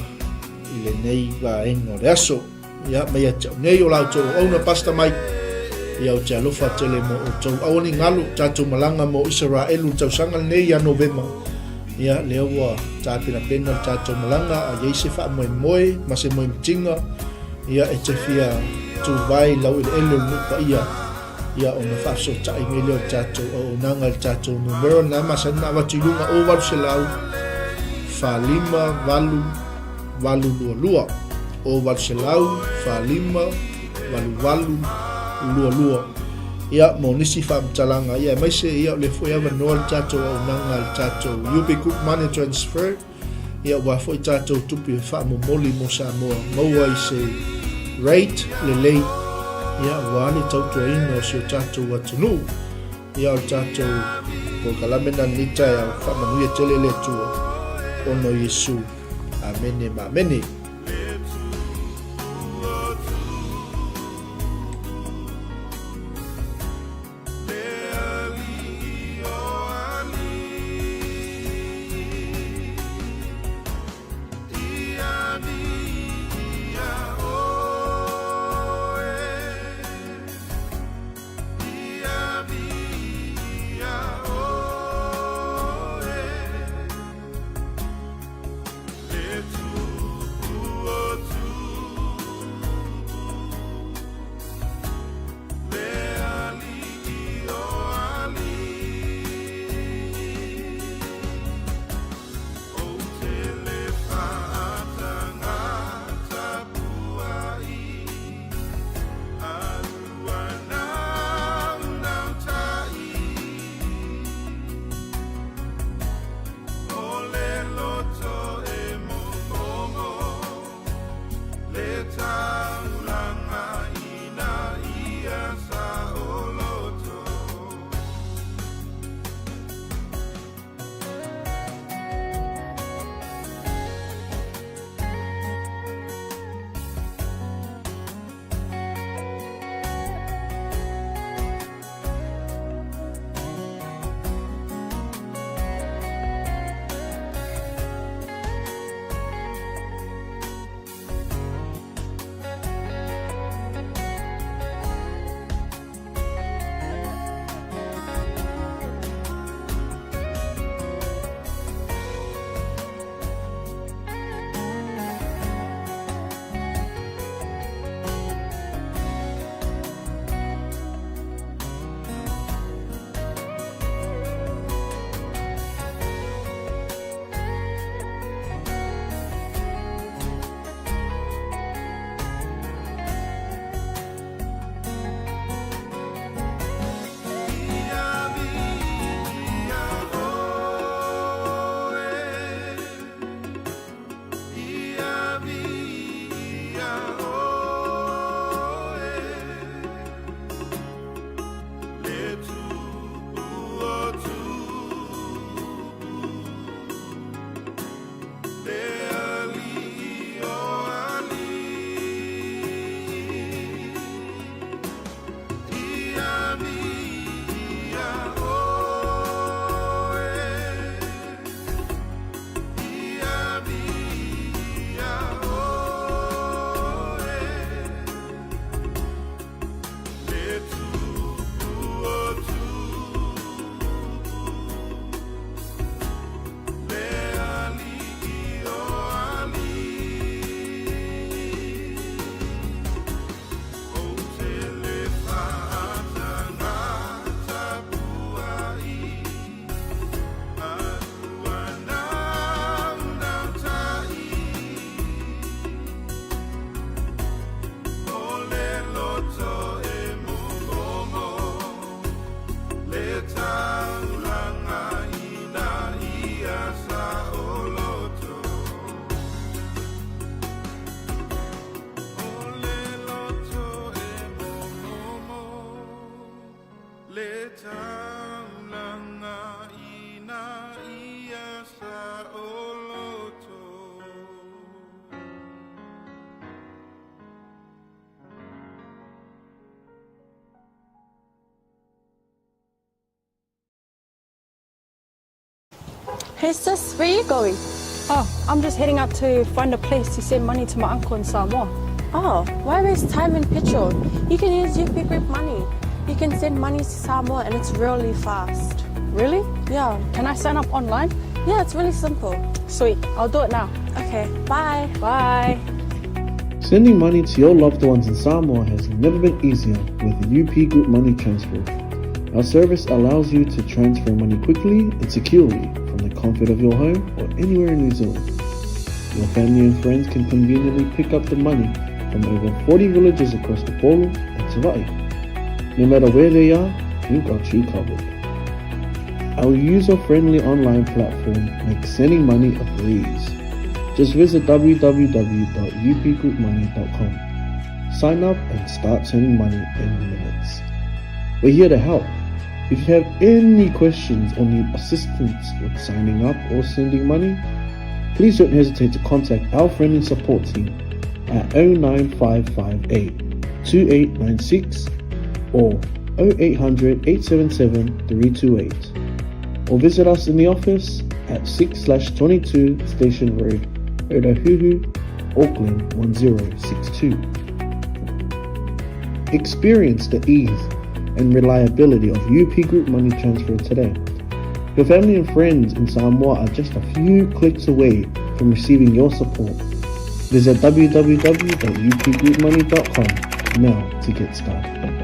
A: i le nei va engo le aso ia mai atu nei o lauto ona Pastor Mike ia o te alofa tele mo o tau awani ngalu tatou malanga mo Israelu tau sanga nei ia Novema ia leo wa tāpina pena tatou malanga a yeise wha moe mase moe mtinga ia e te fia tu vai lau il ele muka ia o na whaaso tai me leo tatou o nanga il tatou numero na masana watu ilunga o waru se lau whalima walu lua o waru se lau whalima walu lua ia mo nisi whaamtalanga ia maise ia le foi ava noa le tatou au nanga le tatou Ubiquit Money Transfer ia wa foi tatou tupi whaamomoli mo Samoa maua i se rate le lei ia wa le tautuaina o si o tatou atunu ia o tatou polokalamena ni Taeao whaamanuia tele le tua ono Yesu amene ma amene.
B: Hey sis, where are you going?
C: Oh, I'm just heading out to find a place to send money to my uncle in Samoa.
B: Oh, why waste time and petrol? You can use UP Group Money. You can send money to Samoa and it's really fast.
C: Really?
B: Yeah.
C: Can I sign up online?
B: Yeah, it's really simple.
C: Sweet, I'll do it now.
B: Okay, bye.
C: Bye.
D: Sending money to your loved ones in Samoa has never been easier with the UP Group Money Transfer. Our service allows you to transfer money quickly and securely from the comfort of your home or anywhere in New Zealand. Your family and friends can conveniently pick up the money from over 40 villages across the Polu and 𝚟𝚒𝚍. No matter where they are, we've got you covered. Our user-friendly online platform makes sending money a breeze. Just visit www.upgroupmoney.com. Sign up and start sending money in minutes. We're here to help. If you have any questions or need assistance with signing up or sending money, please don't hesitate to contact our friendly support team at 09558 2896 or 0800 877 328, or visit us in the office at 6/22 Station Road, Ōtahuhu, Auckland 1062. Experience the ease and reliability of UP Group Money Transfer today. Your family and friends in Samoa are just a few clicks away from receiving your support. Visit www.upgroupmoney.com now to get started.